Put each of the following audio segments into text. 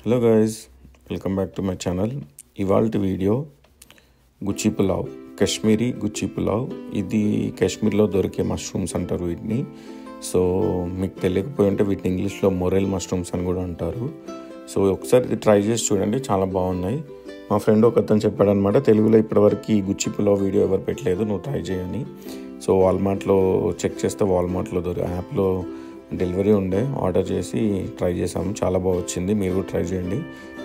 Hello guys, welcome back to my channel. ఇవాల్టి video గుచ్చి పులావ్, కాశ్మీరీ గుచ్చి పులావ్. ఇది కాశ్మీర్లో దొరికే మష్రూమ్స్ అంటారు వీటిని. సో మీకు తెలియకపోయి ఉంటే వీటిని ఇంగ్లీష్లో మొరెల్ మష్రూమ్స్ అని కూడా అంటారు. సో ఒకసారి ఇది ట్రై చేసి చూడండి, చాలా బాగున్నాయి. మా ఫ్రెండ్ ఒక అతను చెప్పాడనమాట, తెలుగులో ఇప్పటివరకు ఈ గుచ్చి పులావ్ వీడియో ఎవరు పెట్టలేదు, నువ్వు ట్రై చేయని. సో వాల్మార్ట్లో చెక్ చేస్తే వాల్మార్ట్లో యాప్లో డెలివరీ ఉండే, ఆర్డర్ చేసి ట్రై చేసాము. చాలా బాగా వచ్చింది, మీరు కూడా ట్రై చేయండి.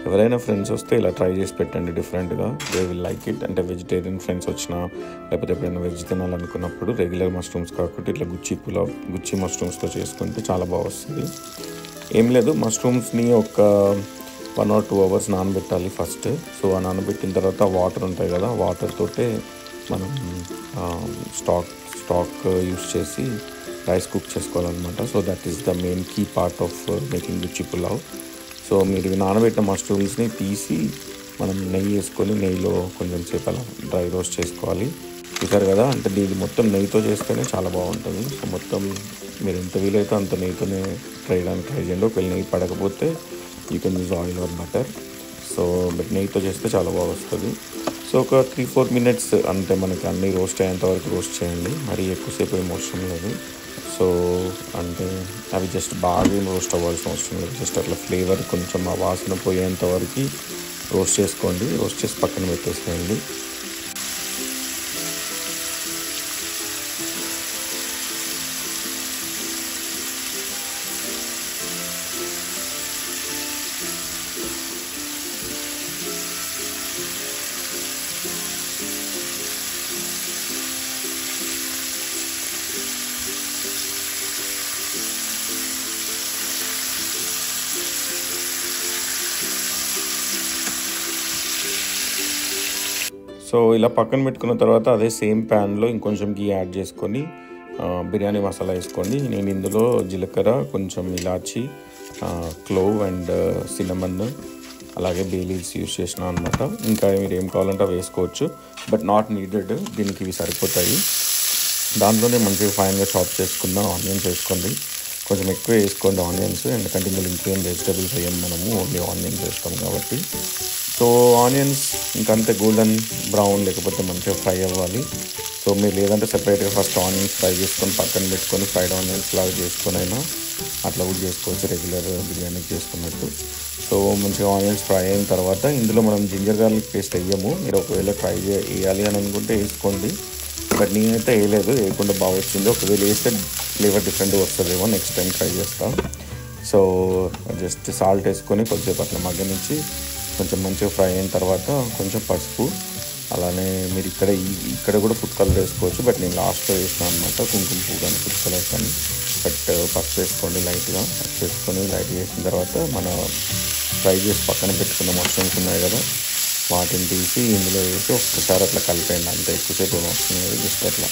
ఎవరైనా ఫ్రెండ్స్ వస్తే ఇలా ట్రై చేసి పెట్టండి డిఫరెంట్గా, దే విల్ లైక్ ఇట్. అంటే వెజిటేరియన్ ఫ్రెండ్స్ వచ్చినా, లేకపోతే ఎప్పుడైనా వెజ్ తినాలనుకున్నప్పుడు రెగ్యులర్ మష్రూమ్స్ కాకుండా ఇట్లా గుచ్చి మష్రూమ్స్తో చేసుకుంటే చాలా బాగా వస్తుంది. ఏం లేదు, మష్రూమ్స్ని ఒక 1 or 2 hours నానబెట్టాలి ఫస్ట్. సో ఆ నానబెట్టిన తర్వాత వాటర్ ఉంటాయి కదా, వాటర్ తోటే మనం స్టాక్ యూస్ చేసి రైస్ కుక్ చేసుకోవాలన్నమాట. So that is the main key part of making gucchi pulao. So మీరు నానబెట్టిన మష్రూమ్స్ని తీసి మనం నెయ్యి వేసుకొని, నెయ్యిలో కొంచెం సేపు అలా డ్రై రోస్ట్ చేసుకోవాలి. చూసారు కదా, అంటే దీన్ని మొత్తం నెయ్యితో చేస్తేనే చాలా బాగుంటుంది. సో మొత్తం మీరు ఎంత వీలైతే అంత నెయ్యితోనే ట్రై చేయండి. ఒకవేళ నెయ్యి పడకపోతే you can use oil are butter. So but నెయ్యితో చేస్తే చాలా బాగా వస్తుంది. సో ఒక 3-4 minutes అంటే మనకి అన్నీ రోస్ట్ అయ్యేంత వరకు రోస్ట్ చేయండి, మరీ ఎక్కువసేపు ఏం అవసరం లేదు. సో అంటే అవి జస్ట్ బాగా ఏం రోస్ట్ అవ్వాల్సిన అవసరం లేదు, జస్ట్ అట్లా ఫ్లేవర్ కొంచెం ఆ వాసన పోయేంత వరకు రోస్ట్ చేసుకోండి. రోస్ట్ చేసి పక్కన పెట్టేసేయండి. సో ఇలా పక్కన పెట్టుకున్న తర్వాత అదే సేమ్ ప్యాన్లో ఇంకొంచెం గీ యాడ్ చేసుకొని బిర్యానీ మసాలా వేసుకోండి. నేను ఇందులో జీలకర్ర, కొంచెం ఇలాచి, క్లోవ్ అండ్ సినమన్, అలాగే బే లీవ్స్ యూస్ చేసినా అనమాట. ఇంకా మీరు ఏం కావాలంటే వేసుకోవచ్చు, బట్ నాట్ నీడెడ్, దీనికి ఇవి సరిపోతాయి. దాంట్లోనే మంచిగా ఫైన్గా చాప్ చేసుకున్న ఆనియన్స్ వేసుకోండి. కొంచెం ఎక్కువ వేసుకోండి ఆనియన్స్, ఎందుకంటే ఇందులో ఇంకేం వెజిటబుల్స్ వేయం, మనము ఓన్లీ ఆనియన్స్ వేస్తాం కాబట్టి. సో ఆనియన్స్ ఇంకంతే గోల్డెన్ బ్రౌన్ లేకపోతే మంచిగా ఫ్రై అవ్వాలి. సో మీరు లేదంటే సెపరేట్గా ఫస్ట్ ఆనియన్స్ ఫ్రై చేసుకొని పక్కన పెట్టుకొని ఫ్రైడ్ ఆనియన్స్ లాగా చేసుకొని అయినా అట్లా కూడా చేసుకోవచ్చు, రెగ్యులర్ బిర్యానీకి చేసుకున్నట్టు. సో మంచిగా ఆనియన్స్ ఫ్రై అయిన తర్వాత ఇందులో మనం జింజర్ గార్లిక్ పేస్ట్ వేయము. మీరు ఒకవేళ వేయాలి అని అనుకుంటే వేసుకోండి, బట్ నేనైతే వేయలేదు, వేయకుండా బాగా వచ్చింది. ఒకవేళ వేస్తే ఫ్లేవర్ డిఫరెంట్గా వస్తుందేమో, నెక్స్ట్ టైం ట్రై చేస్తాను. సో జస్ట్ సాల్ట్ వేసుకొని కొద్దిసేపు అట్లా మగ్గనించి కొంచెం మంచిగా ఫ్రై అయిన తర్వాత కొంచెం పసుపు, అలానే మీరు ఇక్కడ కూడా ఫుడ్ కలర్ వేసుకోవచ్చు, బట్ నేను లాస్ట్లో వేసినాను అనమాట, కుంకుమ పువ్వు కానీ ఫుడ్ కలర్ కానీ. బట్ పసుపు వేసుకోండి లైట్గా, పసుపు వేసుకొని లైట్ వేసిన తర్వాత మన ఫ్రై చేసి పక్కన పెట్టుకున్న మష్రూమ్స్ ఉన్నాయి కదా, వాటిని తీసి ఇందులో వేసి ఒక్కసారి అట్లా కలిపేయండి. అంతే, ఎక్కువసేపు ఏమి అవసరం లేదు, జస్ట్ అట్లా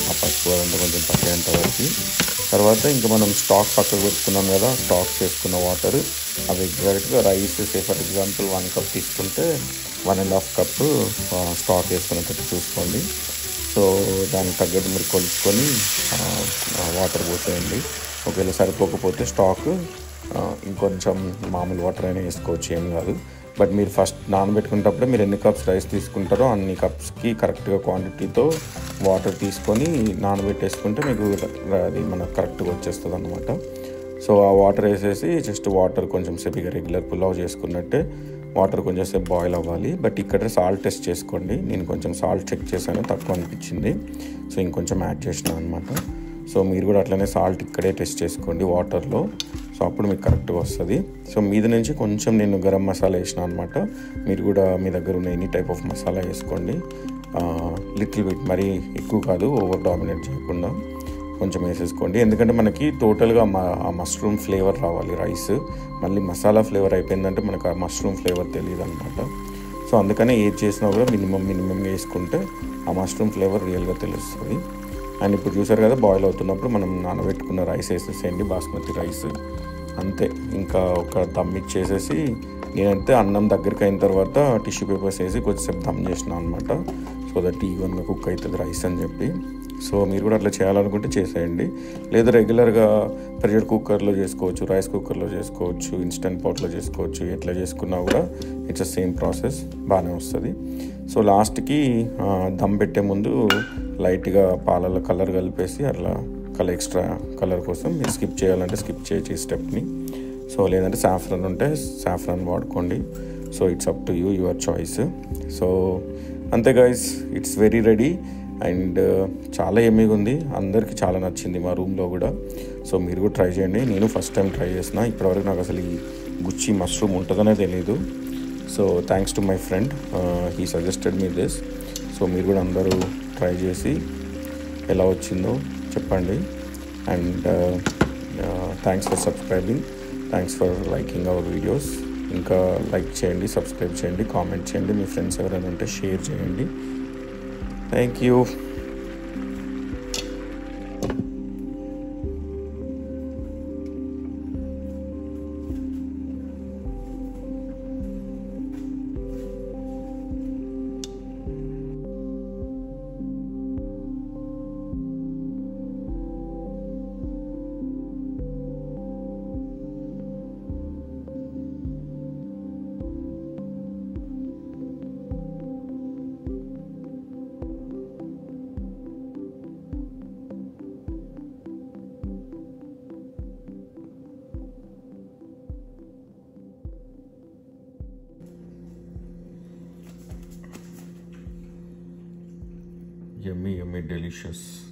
ఆ పసుపు అదంతా కొంచెం పట్టేంత వరకు. తర్వాత ఇంకా మనం స్టాక్ పక్కకు పెట్టుకున్నాం కదా, స్టాక్ చేసుకున్న వాటర్ అవి ఎగ్జాక్ట్గా రైస్ ఫర్ ఎగ్జాంపుల్ 1 cup తీసుకుంటే 1.5 cup స్టాక్ వేసుకునేటట్టు చూసుకోండి. సో దానికి తగ్గట్టు మీరు కొలుచుకొని వాటర్ పోసేయండి. ఒకవేళ సరిపోకపోతే స్టాక్ ఇంకొంచెం మామూలు వాటర్ అయినా వేసుకోవచ్చు, ఏం కాదు. బట్ మీరు ఫస్ట్ నానబెట్టుకునేటప్పుడే మీరు ఎన్ని కప్స్ రైస్ తీసుకుంటారో అన్ని కప్స్కి కరెక్ట్గా క్వాంటిటీతో వాటర్ తీసుకొని నానబెట్టేసుకుంటే మీకు అది మనకు కరెక్ట్గా వచ్చేస్తుంది అన్నమాట. సో ఆ వాటర్ వేసేసి జస్ట్ వాటర్ కొంచెం సేపు ఇక రెగ్యులర్ పులావ్ చేసుకున్నట్టే వాటర్ కొంచెం సేపు బాయిల్ అవ్వాలి. బట్ ఇక్కడ సాల్ట్ టెస్ట్ చేసుకోండి, నేను కొంచెం సాల్ట్ చెక్ చేశాను, తక్కువ అనిపించింది, సో ఇంకొంచెం యాడ్ చేసినాను అనమాట. సో మీరు కూడా అట్లనే సాల్ట్ ఇక్కడే టెస్ట్ చేసుకోండి వాటర్లో, సో అప్పుడు మీకు కరెక్ట్గా వస్తుంది. సో మీద నుంచి కొంచెం నేను గరం మసాలా వేసిన అనమాట, మీరు కూడా మీ దగ్గర ఉన్న ఎనీ టైప్ ఆఫ్ మసాలా వేసుకోండి. లిటిల్ బిట్, మరీ ఎక్కువ కాదు, ఓవర్ డామినేట్ చేయకుండా కొంచెం వేసేసుకోండి. ఎందుకంటే మనకి టోటల్గా ఆ మష్రూమ్ ఫ్లేవర్ రావాలి రైస్, మళ్ళీ మసాలా ఫ్లేవర్ అయిపోయిందంటే మనకు ఆ మష్రూమ్ ఫ్లేవర్ తెలియదు అనమాట. సో అందుకనే ఏది చేసినా కూడా మినిమం వేసుకుంటే ఆ మష్రూమ్ ఫ్లేవర్ రియల్గా తెలుస్తుంది. అండ్ ఇప్పుడు చూసారు కదా, బాయిల్ అవుతున్నప్పుడు మనం నానబెట్టుకున్న రైస్ వేసేసేయండి, బాస్మతి రైస్. అంతే, ఇంకా ఒక దమ్ ఇచ్చేసేసి, నేనైతే అన్నం దగ్గరికి అయిన తర్వాత టిష్యూ పేపర్స్ వేసి కొద్దిసేపు దమ్ చేసిన అనమాట, సో దట్ ఈవెన్గా కుక్ అవుతుంది రైస్ అని చెప్పి. సో మీరు కూడా అట్లా చేయాలనుకుంటే చేసేయండి. లేదా రెగ్యులర్గా ప్రెషర్ కుక్కర్లో చేసుకోవచ్చు, రైస్ కుక్కర్లో చేసుకోవచ్చు, ఇన్స్టెంట్ పాట్లో చేసుకోవచ్చు. ఎట్లా చేసుకున్నా కూడా ఇట్స్ సేమ్ ప్రాసెస్, బాగానే వస్తుంది. సో లాస్ట్కి దమ్ పెట్టే ముందు లైట్గా పాలలో కలర్ కలిపేసి అట్లా ఎక్స్ట్రా కలర్ కోసం మీరు స్కిప్ చేయాలంటే స్కిప్ చేయొచ్చు ఈ స్టెప్ని. సో లేదంటే సాఫ్రాన్ ఉంటే సాఫ్రాన్ వాడుకోండి. So it's up to you, your choice. So అంతే guys, it's very ready and చాలా ఎమ్మీగా ఉంది. అందరికీ చాలా నచ్చింది మా రూమ్లో కూడా. సో మీరు కూడా ట్రై చేయండి. నేను ఫస్ట్ టైం ట్రై చేసిన. ఇప్పటివరకు నాకు అసలు ఈ గుచ్చి మష్రూమ్ ఉంటుందనే తెలియదు. So thanks to my friend, he suggested me this. So మీరు కూడా అందరూ ట్రై చేసి ఎలా వచ్చిందో చెప్పండి. And thanks for subscribing, thanks for liking our videos. ఇంకా లైక్ చేయండి, సబ్స్క్రైబ్ చేయండి, కామెంట్ చేయండి, మీ ఫ్రెండ్స్ ఎవరైనా ఉంటే షేర్ చేయండి. Thank you. Yummy, yummy, delicious.